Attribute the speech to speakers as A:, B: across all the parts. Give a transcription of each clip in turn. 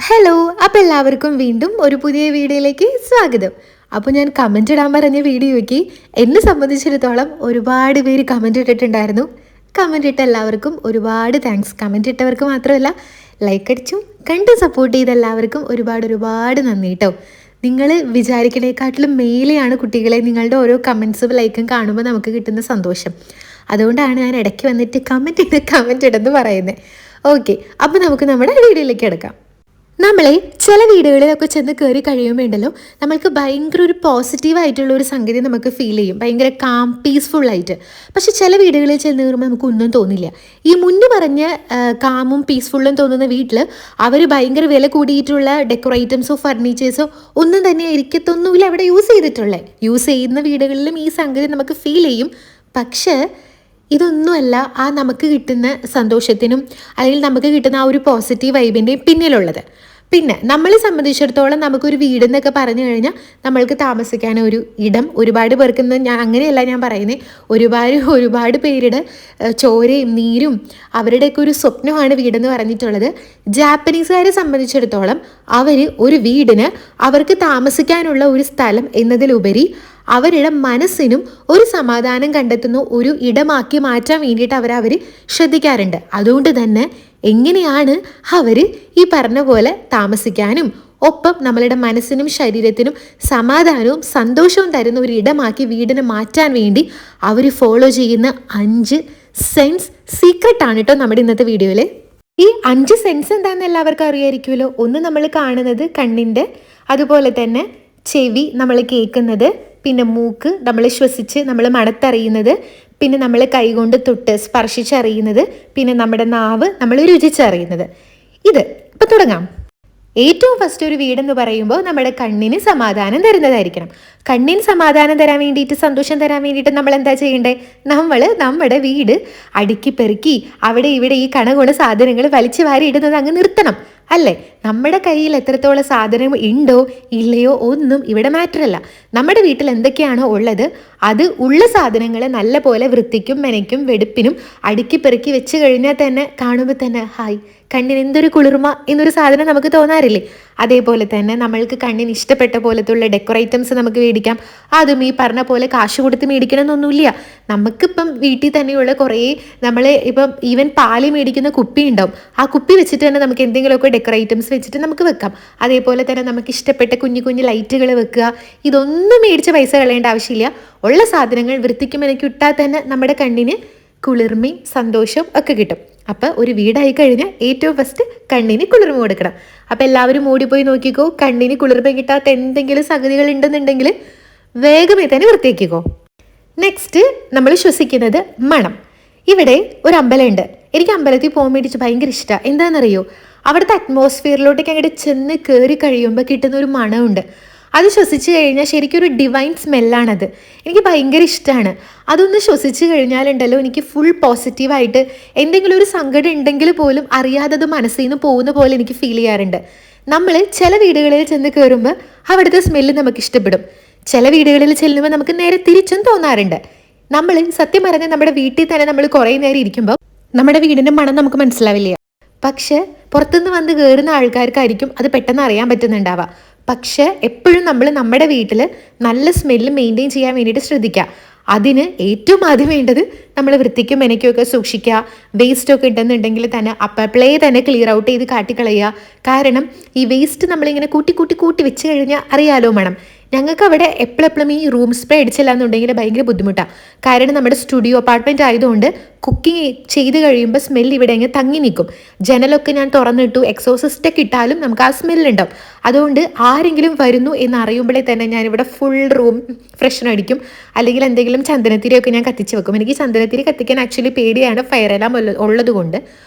A: Hello, അപ്പോൾ എല്ലാവർക്കും വീണ്ടും ഒരു പുതിയ വീഡിയോയിലേക്ക് സ്വാഗതം. അപ്പോൾ ഞാൻ കമൻറ്റ് ഇടാൻ പറഞ്ഞ വീഡിയോയ്ക്ക് എന്നെ സംബന്ധിച്ചിടത്തോളം ഒരുപാട് പേര് കമൻറ്റ് ഇട്ടിട്ടുണ്ടായിരുന്നു. കമൻറ്റ് ഇട്ട എല്ലാവർക്കും ഒരുപാട് താങ്ക്സ്. കമൻറ്റ് ഇട്ടവർക്ക് മാത്രമല്ല, ലൈക്ക് അടിച്ചും കണ്ട് സപ്പോർട്ട് ചെയ്ത എല്ലാവർക്കും ഒരുപാട് നന്ദി കേട്ടോ. നിങ്ങൾ വിചാരിക്കണേക്കാട്ടിലും മേലെയാണ് കുട്ടികളെ നിങ്ങളുടെ ഓരോ കമൻസും ലൈക്കും കാണുമ്പോൾ നമുക്ക് കിട്ടുന്ന സന്തോഷം. അതുകൊണ്ടാണ് ഞാൻ ഇടയ്ക്ക് വന്നിട്ട് കമൻറ്റ് ഇടെന്ന് പറയുന്നത്. ഓക്കെ, അപ്പോൾ നമുക്ക് നമ്മുടെ വീഡിയോയിലേക്ക് എടുക്കാം. നമ്മളെ ചില വീടുകളിലൊക്കെ ചെന്ന് കയറി കഴിയുമ്പോണ്ടല്ലോ, നമ്മൾക്ക് ഭയങ്കര ഒരു പോസിറ്റീവായിട്ടുള്ള ഒരു സംഗതി നമുക്ക് ഫീൽ ചെയ്യും, ഭയങ്കര കാം പീസ്ഫുള്ളായിട്ട്. പക്ഷെ ചില വീടുകളിൽ ചെന്ന് കയറുമ്പോൾ നമുക്ക് ഒന്നും തോന്നില്ല. ഈ മുന്നേ പറഞ്ഞ കാമും പീസ്ഫുള്ളും തോന്നുന്ന വീട്ടിൽ അവർ ഭയങ്കര വില കൂടിയിട്ടുള്ള ഡെക്കറേറ്റംസോ ഫർണിച്ചേഴ്സോ ഒന്നും തന്നെ ഇരിക്കത്തൊന്നുമില്ല അവിടെ യൂസ് ചെയ്യുന്ന വീടുകളിലും ഈ സംഗതി നമുക്ക് ഫീൽ ചെയ്യും. പക്ഷേ ഇതൊന്നുമല്ല ആ നമുക്ക് കിട്ടുന്ന സന്തോഷത്തിനും അല്ലെങ്കിൽ നമുക്ക് കിട്ടുന്ന ആ ഒരു പോസിറ്റീവ് വൈബിൻ്റെയും പിന്നിലുള്ളത്. പിന്നെ നമ്മളെ സംബന്ധിച്ചിടത്തോളം നമുക്കൊരു വീടെന്നൊക്കെ പറഞ്ഞു കഴിഞ്ഞാൽ നമ്മൾക്ക് താമസിക്കാൻ ഒരു ഇടം, ഒരുപാട് പേർക്കൊന്നും അങ്ങനെയല്ല ഞാൻ പറയുന്നത്, ഒരുപാട് പേരുടെ ചോരയും നീരും അവരുടെയൊക്കെ ഒരു സ്വപ്നമാണ് വീടെന്ന് പറഞ്ഞിട്ടുള്ളത്. ജാപ്പനീസുകാരെ സംബന്ധിച്ചിടത്തോളം അവർ ഒരു വീടിന് അവർക്ക് താമസിക്കാനുള്ള ഒരു സ്ഥലം എന്നതിലുപരി അവരുടെ മനസ്സിനും ഒരു സമാധാനം കണ്ടെത്തുന്ന ഒരു ഇടമാക്കി മാറ്റാൻ വേണ്ടിയിട്ട് അവർ ശ്രദ്ധിക്കാറുണ്ട്. അതുകൊണ്ട് തന്നെ എങ്ങനെയാണ് അവർ ഈ പറഞ്ഞ പോലെ താമസിക്കാനും ഒപ്പം നമ്മളുടെ മനസ്സിനും ശരീരത്തിനും സമാധാനവും സന്തോഷവും തരുന്ന ഒരു ഇടമാക്കി വീടിനെ മാറ്റാൻ വേണ്ടി അവർ ഫോളോ ചെയ്യുന്ന 5 സെൻസ് സീക്രട്ടാണ് കേട്ടോ നമ്മുടെ ഇന്നത്തെ വീഡിയോയിൽ. ഈ 5 സെൻസ് എന്താണെന്ന് എല്ലാവർക്കും അറിയായിരിക്കുമല്ലോ. ഒന്ന് നമ്മൾ കാണുന്നത് കണ്ണിൻ്റെ, അതുപോലെ തന്നെ ചെവി നമ്മൾ കേൾക്കുന്നത്, പിന്നെ മൂക്ക് നമ്മൾ ശ്വസിച്ച് നമ്മൾ മണത്തറിയുന്നത്, പിന്നെ നമ്മൾ കൈകൊണ്ട് തൊട്ട് സ്പർശിച്ചറിയുന്നത്, പിന്നെ നമ്മുടെ നാവ് നമ്മൾ രുചിച്ചറിയുന്നത്. ഇത് ഇപ്പം തുടങ്ങാം. ഏറ്റവും ഫസ്റ്റ് ഒരു വീടെന്ന് പറയുമ്പോൾ നമ്മുടെ കണ്ണിന് സമാധാനം തരുന്നതായിരിക്കണം. കണ്ണിന് സമാധാനം തരാൻ വേണ്ടിയിട്ട്, സന്തോഷം തരാൻ വേണ്ടിയിട്ട് നമ്മൾ എന്താ ചെയ്യേണ്ടത്? നമ്മൾ നമ്മുടെ വീട് അടുക്കി പെറുക്കി അവിടെ ഇവിടെ ഈ കണകുണ സാധനങ്ങൾ വലിച്ചു വാരി ഇടുന്നത് അങ്ങ് നിർത്തണം, അല്ലേ? നമ്മുടെ കയ്യിൽ എത്രത്തോളം സാധനം ഉണ്ടോ ഇല്ലയോ ഒന്നും ഇവിടെ മാറ്ററല്ല. നമ്മുടെ വീട്ടിൽ എന്തൊക്കെയാണോ ഉള്ളത് അത് ഉള്ള സാധനങ്ങൾ നല്ല പോലെ വൃത്തിക്കും മെനയ്ക്കും വെടുപ്പിനും അടുക്കി പെറുക്കി വെച്ച് കഴിഞ്ഞാൽ തന്നെ കാണുമ്പോൾ തന്നെ ഹായ്, കണ്ണിന് എന്തൊരു കുളിർമ എന്നൊരു സാധനം നമുക്ക് തോന്നാറില്ലേ? അതേപോലെ തന്നെ നമ്മൾക്ക് കണ്ണിന് ഇഷ്ടപ്പെട്ട പോലത്തുള്ള ഡെക്കറേറ്റംസ് നമുക്ക് മേടിക്കാം. അതും ഈ പറഞ്ഞ പോലെ കാശ് കൊടുത്ത് മേടിക്കണമെന്നൊന്നുമില്ല. നമുക്കിപ്പം വീട്ടിൽ തന്നെയുള്ള കുറേ നമ്മൾ ഇപ്പം ഈവൻ പാല് മേടിക്കുന്ന കുപ്പി ഉണ്ടാവും. ആ കുപ്പി വെച്ചിട്ട് തന്നെ നമുക്ക് എന്തെങ്കിലുമൊക്കെ ഡെക്കറേറ്റംസ് വെച്ചിട്ട് നമുക്ക് വെക്കാം. അതേപോലെ തന്നെ നമുക്ക് ഇഷ്ടപ്പെട്ട കുഞ്ഞു ലൈറ്റുകൾ വെക്കുക. ഇതൊന്നും മേടിച്ച് പൈസ കളയേണ്ട ആവശ്യമില്ല. ഉള്ള സാധനങ്ങൾ വൃത്തിക്കും എനിക്ക് ഇട്ടാൽ തന്നെ നമ്മുടെ കണ്ണിന് കുളിർമയും സന്തോഷവും ഒക്കെ കിട്ടും. അപ്പോൾ ഒരു വീടായി കഴിഞ്ഞാൽ ഏറ്റവും ഫസ്റ്റ് കണ്ണിന് കുളിർമ കൊടുക്കണം. അപ്പോൾ എല്ലാവരും ഓടിപ്പോയി നോക്കിക്കോ, കണ്ണിന് കുളിർമ കിട്ടാത്ത എന്തെങ്കിലും സംഗതികൾ ഉണ്ടെന്നുണ്ടെങ്കിൽ വേഗമേ തന്നെ വൃത്തിയാക്കിക്കോ. നെക്സ്റ്റ് നമ്മൾ ശ്വസിക്കുന്നത് മണം. ഇവിടെ ഒരു അമ്പലമുണ്ട്. എനിക്ക് അമ്പലത്തിൽ പോകാൻ വേണ്ടിയിട്ട് ഭയങ്കര ഇഷ്ടമാണ്. എന്താണെന്നറിയോ? അവിടുത്തെ അറ്റ്മോസ്ഫിയറിലോട്ടേക്ക് അങ്ങോട്ട് ചെന്ന് കയറി കഴിയുമ്പോൾ കിട്ടുന്ന ഒരു മണമുണ്ട്. അത് ശ്വസിച്ച് കഴിഞ്ഞാൽ ശരിക്കും ഒരു ഡിവൈൻ സ്മെല്ലാണത്. എനിക്ക് ഭയങ്കര ഇഷ്ടമാണ്. അതൊന്ന് ശ്വസിച്ച് കഴിഞ്ഞാലുണ്ടല്ലോ, എനിക്ക് ഫുൾ പോസിറ്റീവായിട്ട് എന്തെങ്കിലും ഒരു സങ്കടം ഉണ്ടെങ്കിൽ പോലും അറിയാതത് മനസ്സിൽ നിന്ന് പോകുന്ന പോലെ എനിക്ക് ഫീൽ ചെയ്യാറുണ്ട്. നമ്മൾ ചില വീടുകളിൽ ചെന്ന് കയറുമ്പോൾ അവിടുത്തെ സ്മെല്ല് നമുക്ക് ഇഷ്ടപ്പെടും. ചില വീടുകളിൽ ചെല്ലുമ്പോൾ നമുക്ക് നേരെ തിരിച്ചും തോന്നാറുണ്ട്. നമ്മൾ സത്യം പറഞ്ഞാൽ നമ്മുടെ വീട്ടിൽ തന്നെ നമ്മൾ കുറേ നേരം ഇരിക്കുമ്പോൾ നമ്മുടെ വീടിൻ്റെ മണം നമുക്ക് മനസ്സിലാവില്ല. പക്ഷെ പുറത്തുനിന്ന് വന്ന് കയറുന്ന ആൾക്കാർക്കായിരിക്കും അത് പെട്ടെന്ന് അറിയാൻ പറ്റുന്നുണ്ടാവുക. പക്ഷെ എപ്പോഴും നമ്മൾ നമ്മുടെ വീട്ടിൽ നല്ല സ്മെല്ല് മെയിൻറ്റെയിൻ ചെയ്യാൻ വേണ്ടിയിട്ട് ശ്രദ്ധിക്കുക. അതിന് ഏറ്റവും ആദ്യം വേണ്ടത് നമ്മൾ വൃത്തിക്കും മെനയ്ക്കുമൊക്കെ സൂക്ഷിക്കുക. വേസ്റ്റൊക്കെ ഉണ്ടെന്നുണ്ടെങ്കിൽ തന്നെ അപ്പളേ തന്നെ ക്ലിയർ ഔട്ട് ചെയ്ത് കാട്ടിക്കളയുക. കാരണം ഈ വേസ്റ്റ് നമ്മളിങ്ങനെ കൂട്ടി വെച്ച് കഴിഞ്ഞാൽ അറിയാലോ മണം. ഞങ്ങൾക്ക് അവിടെ എപ്പോഴും ഈ റൂം സ്പ്രേ അടിച്ചില്ല എന്നുണ്ടെങ്കിൽ ഭയങ്കര ബുദ്ധിമുട്ടാണ്. കാരണം നമ്മുടെ സ്റ്റുഡിയോ അപ്പാർട്ട്മെൻറ്റ് ആയതുകൊണ്ട് കുക്കിംഗ് ചെയ്ത് കഴിയുമ്പോൾ സ്മെല്ല് ഇവിടെ അങ്ങ് തങ്ങി നിൽക്കും. ജനലൊക്കെ ഞാൻ തുറന്നിട്ടു, എക്സോസിസ്റ്റൊക്കെ ഇട്ടാലും നമുക്ക് ആ സ്മെല്ലുണ്ടാവും. അതുകൊണ്ട് ആരെങ്കിലും വരുന്നു എന്ന് അറിയുമ്പോഴേ തന്നെ ഞാനിവിടെ ഫുൾ റൂം ഫ്രഷ്നർ അടിക്കും. അല്ലെങ്കിൽ എന്തെങ്കിലും ചന്ദനത്തിരിയൊക്കെ ഞാൻ കത്തിച്ച് വെക്കും. എനിക്ക് ചന്ദനത്തിരി കത്തിക്കാൻ ആക്ച്വലി പേടിയാണ്, ഫയർ എല്ലാം ഉള്ളത് കൊണ്ട്.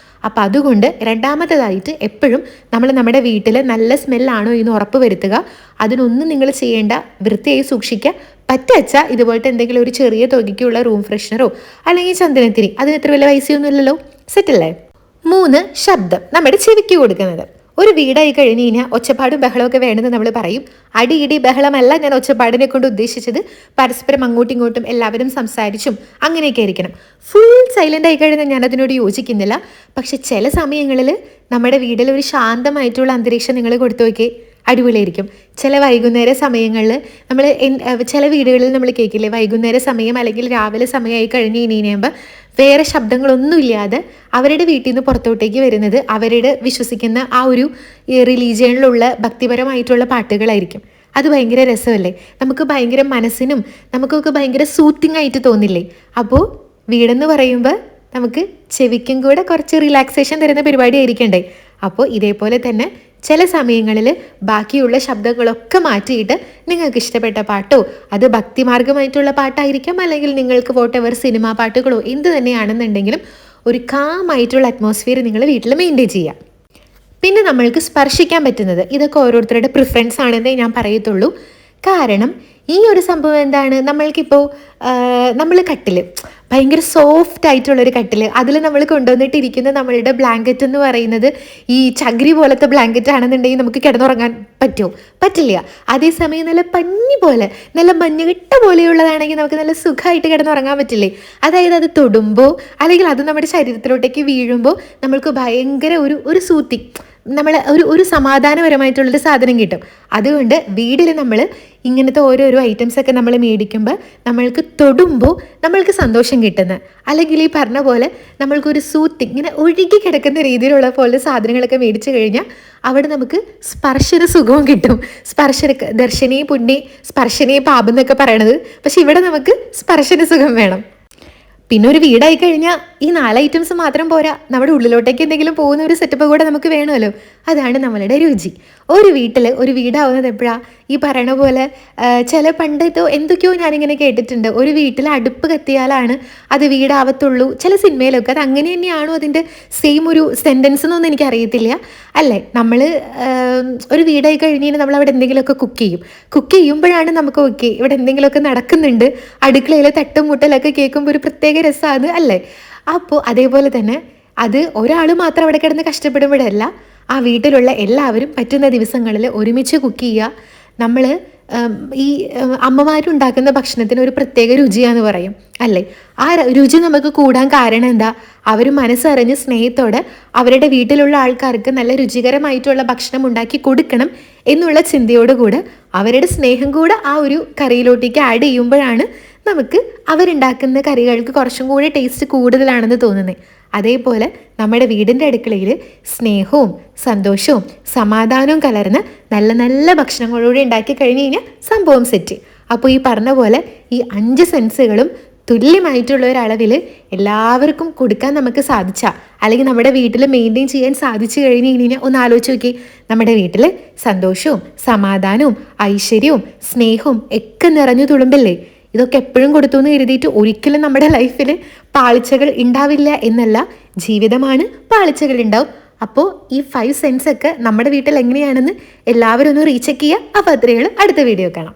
A: അപ്പോൾ അതുകൊണ്ട് രണ്ടാമത്തേതായിട്ട് എപ്പോഴും നമ്മൾ നമ്മുടെ വീട്ടിൽ നല്ല സ്മെല്ലാണോ എന്ന് ഉറപ്പ് വരുത്തുക. അതിനൊന്നും നിങ്ങൾ ചെയ്യേണ്ട, വൃത്തിയായി സൂക്ഷിക്കുക. പറ്റുവച്ച ഇതുപോലത്തെ എന്തെങ്കിലും ഒരു ചെറിയ തുകയ്ക്കുള്ള റൂം ഫ്രഷ്നറോ അല്ലെങ്കിൽ ചന്ദനത്തിരി, അതിന് എത്ര വലിയ പൈസയൊന്നും ഇല്ലല്ലോ, സെറ്റല്ലേ. 3 ശബ്ദം നമ്മുടെ ചെവിക്ക് കൊടുക്കുന്നത്. ഒരു വീടായി കഴിഞ്ഞ് കഴിഞ്ഞാൽ ഒച്ചപ്പാടും ബഹളമൊക്കെ വേണമെന്ന് നമ്മൾ പറയും. അടി ഇടി ബഹളമല്ല ഞാൻ ഒച്ചപ്പാടിനെ കൊണ്ട് ഉദ്ദേശിച്ചത്. പരസ്പരം അങ്ങോട്ടും ഇങ്ങോട്ടും എല്ലാവരും സംസാരിച്ചും അങ്ങനെയൊക്കെ ആയിരിക്കണം. ഫുൾ സൈലൻ്റ് ആയി കഴിഞ്ഞാൽ ഞാൻ അതിനോട് യോജിക്കുന്നില്ല. പക്ഷെ ചില സമയങ്ങളിൽ നമ്മുടെ വീട്ടിൽ ഒരു ശാന്തമായിട്ടുള്ള അന്തരീക്ഷം നിങ്ങൾ കൊടുത്തു നോക്കിയേ, അടിപൊളിയായിരിക്കും. ചില വൈകുന്നേര സമയങ്ങളിൽ നമ്മൾ ചില വീടുകളിൽ നമ്മൾ കേൾക്കില്ലേ, വൈകുന്നേര സമയം അല്ലെങ്കിൽ രാവിലെ സമയമായി കഴിഞ്ഞ് കഴിയുമ്പോൾ വേറെ ശബ്ദങ്ങളൊന്നുമില്ലാതെ അവരുടെ വീട്ടിൽ നിന്ന് പുറത്തോട്ടേക്ക് വരുന്നത് അവരുടെ വിശ്വസിക്കുന്ന ആ ഒരു റിലീജിയനിലുള്ള ഭക്തിപരമായിട്ടുള്ള പാട്ടുകളായിരിക്കും. അത് ഭയങ്കര രസമല്ലേ, നമുക്ക് ഭയങ്കര മനസ്സിനും നമുക്കൊക്കെ ഭയങ്കര സൂത്തിങ് ആയിട്ട് തോന്നില്ലേ. അപ്പോൾ വീടെന്ന് പറയുമ്പോൾ നമുക്ക് ചെവിക്കും കൂടെ കുറച്ച് റിലാക്സേഷൻ തരുന്ന പരിപാടി ആയിരിക്കണ്ടേ. അപ്പോൾ ഇതേപോലെ തന്നെ ചില സമയങ്ങളിൽ ബാക്കിയുള്ള ശബ്ദങ്ങളൊക്കെ മാറ്റിയിട്ട് നിങ്ങൾക്ക് ഇഷ്ടപ്പെട്ട പാട്ടോ, അത് ഭക്തിമാർഗമായിട്ടുള്ള പാട്ടായിരിക്കാം, അല്ലെങ്കിൽ നിങ്ങൾക്ക് വോട്ടെവർ സിനിമാ പാട്ടുകളോ എന്ത് തന്നെയാണെന്നുണ്ടെങ്കിലും ഒരു കാമായിട്ടുള്ള അറ്റ്മോസ്ഫിയർ നിങ്ങൾ വീട്ടിൽ മെയിൻറ്റെയിൻ ചെയ്യുക. പിന്നെ നമ്മൾക്ക് സ്പർശിക്കാൻ പറ്റുന്നത് ഇതൊക്കെ ഓരോരുത്തരുടെ പ്രിഫറൻസ് ആണെന്നേ ഞാൻ പറയത്തുള്ളൂ. കാരണം ഈ ഒരു സംഭവം എന്താണ്, നമ്മൾക്കിപ്പോൾ നമ്മൾ കട്ടിൽ ഭയങ്കര സോഫ്റ്റ് ആയിട്ടുള്ളൊരു കട്ടിൽ, അതിൽ നമ്മൾ കൊണ്ടുവന്നിട്ടിരിക്കുന്ന നമ്മളുടെ ബ്ലാങ്കറ്റ് എന്ന് പറയുന്നത് ഈ ചകിരി പോലത്തെ ബ്ലാങ്കറ്റ് ആണെന്നുണ്ടെങ്കിൽ നമുക്ക് കിടന്നുറങ്ങാൻ പറ്റുമോ? പറ്റില്ല. അതേസമയം നല്ല പഞ്ഞി പോലെ നല്ല മഞ്ഞുകെട്ട പോലെയുള്ളതാണെങ്കിൽ നമുക്ക് നല്ല സുഖമായിട്ട് കിടന്നുറങ്ങാൻ പറ്റില്ലേ. അതായത് അത് തൊടുമ്പോൾ അല്ലെങ്കിൽ അത് നമ്മുടെ ശരീരത്തിലോട്ടേക്ക് വീഴുമ്പോൾ നമ്മൾക്ക് ഭയങ്കര ഒരു സൂത്തി, നമ്മൾ ഒരു സമാധാനപരമായിട്ടുള്ളൊരു സാധനം കിട്ടും. അതുകൊണ്ട് വീട്ടിൽ നമ്മൾ ഇങ്ങനത്തെ ഓരോരോ ഐറ്റംസൊക്കെ നമ്മൾ മേടിക്കുമ്പോൾ നമ്മൾക്ക് തൊടുമ്പോൾ നമ്മൾക്ക് സന്തോഷം കിട്ടുന്നത്, അല്ലെങ്കിൽ ഈ പറഞ്ഞ പോലെ നമ്മൾക്കൊരു സൂത്തിങ് ഇങ്ങനെ ഒഴുകി കിടക്കുന്ന രീതിയിലുള്ള പോലെ സാധനങ്ങളൊക്കെ മേടിച്ചു കഴിഞ്ഞാൽ അവിടെ നമുക്ക് സ്പർശന സുഖവും കിട്ടും. ദർശനീ പുണ്യ സ്പർശനീ പാപം എന്നൊക്കെ പറയണത്, പക്ഷെ ഇവിടെ നമുക്ക് സ്പർശന സുഖം വേണം. പിന്നെ ഒരു വീടായി കഴിഞ്ഞാൽ ഈ 4 ഐറ്റംസ് മാത്രം പോരാ, നമ്മുടെ ഉള്ളിലോട്ടേക്ക് എന്തെങ്കിലും പോകുന്ന ഒരു സെറ്റപ്പ് കൂടെ നമുക്ക് വേണമല്ലോ. അതാണ് നമ്മളുടെ രുചി. ഒരു വീട്ടിൽ ഒരു വീടാവുന്നത് എപ്പോഴാണ്? ഈ പറയണ പോലെ ചില പണ്ടത്തോ എന്തൊക്കെയോ ഞാനിങ്ങനെ കേട്ടിട്ടുണ്ട്, ഒരു വീട്ടിൽ അടുപ്പ് കത്തിയാലാണ് അത് വീടാവത്തുള്ളൂ. ചില സിനിമയിലൊക്കെ അത് അങ്ങനെ തന്നെയാണോ അതിൻ്റെ സെയിം ഒരു സെൻറ്റൻസ് എന്നൊന്നും എനിക്കറിയത്തില്ല. അല്ലേ, നമ്മൾ ഒരു വീടായി കഴിഞ്ഞാൽ നമ്മൾ അവിടെ എന്തെങ്കിലുമൊക്കെ കുക്ക് ചെയ്യുമ്പോഴാണ് നമുക്ക് ഓക്കെ ഇവിടെ എന്തെങ്കിലുമൊക്കെ നടക്കുന്നുണ്ട്, അടുക്കളയിൽ തട്ടും മുട്ടലൊക്കെ കേൾക്കുമ്പോൾ ഒരു പ്രത്യേക രസമാണ് അല്ലേ. അപ്പോൾ അതേപോലെ തന്നെ അത് ഒരാൾ മാത്രം അവിടെ കിടന്ന് കഷ്ടപ്പെടുമ്പോഴല്ല, ആ വീട്ടിലുള്ള എല്ലാവരും പറ്റുന്ന ദിവസങ്ങളിൽ ഒരുമിച്ച് കുക്ക് ചെയ്യുക. നമ്മൾ ഈ അമ്മമാരുണ്ടാക്കുന്ന ഭക്ഷണത്തിന് ഒരു പ്രത്യേക രുചിയാന്ന് പറയും അല്ലേ. ആ രുചി നമുക്ക് കൂടാൻ കാരണം എന്താ? അവർ മനസ്സറിഞ്ഞ് സ്നേഹത്തോടെ അവരുടെ വീട്ടിലുള്ള ആൾക്കാർക്ക് നല്ല രുചികരമായിട്ടുള്ള ഭക്ഷണം ഉണ്ടാക്കി കൊടുക്കണം എന്നുള്ള ചിന്തയോടുകൂടെ അവരുടെ സ്നേഹം കൂടെ ആ ഒരു കറിയിലോട്ടേക്ക് ആഡ് ചെയ്യുമ്പോഴാണ് നമുക്ക് അവരുണ്ടാക്കുന്ന കറികൾക്ക് കുറച്ചും കൂടി ടേസ്റ്റ് കൂടുതലാണെന്ന് തോന്നുന്നത്. അതേപോലെ നമ്മുടെ വീടിൻ്റെ അടുക്കളയിൽ സ്നേഹവും സന്തോഷവും സമാധാനവും കലർന്ന് നല്ല നല്ല ഭക്ഷണങ്ങളോടെ ഉണ്ടാക്കി കഴിഞ്ഞ് കഴിഞ്ഞാൽ സംഭവം സെറ്റ്. അപ്പോൾ ഈ പറഞ്ഞ പോലെ ഈ 5 സെൻസുകളും തുല്യമായിട്ടുള്ള ഒരളവിൽ എല്ലാവർക്കും കൊടുക്കാൻ നമുക്ക് സാധിച്ചാൽ, അല്ലെങ്കിൽ നമ്മുടെ വീട്ടിൽ മെയിൻറ്റെയിൻ ചെയ്യാൻ സാധിച്ചു കഴിഞ്ഞ് കഴിഞ്ഞാൽ ഒന്ന് ആലോചിച്ച് നോക്കി, നമ്മുടെ വീട്ടിൽ സന്തോഷവും സമാധാനവും ഐശ്വര്യവും സ്നേഹവും ഒക്കെ നിറഞ്ഞു തുളുമ്പില്ലേ. ഇതൊക്കെ എപ്പോഴും കൊടുത്തു എന്ന് കരുതിയിട്ട് ഒരിക്കലും നമ്മുടെ ലൈഫിൽ പാളിച്ചകൾ ഉണ്ടാവില്ല എന്നല്ല, ജീവിതമാണ്, പാളിച്ചകൾ ഉണ്ടാവും. അപ്പോൾ ഈ 5 സെൻസൊക്കെ നമ്മുടെ വീട്ടിൽ എങ്ങനെയാണെന്ന് എല്ലാവരും ഒന്ന് റീചെക്ക് ചെയ്യുക. അപ്പോൾ അത്രയേ ഉള്ളൂ. അടുത്ത വീഡിയോ കാണാം.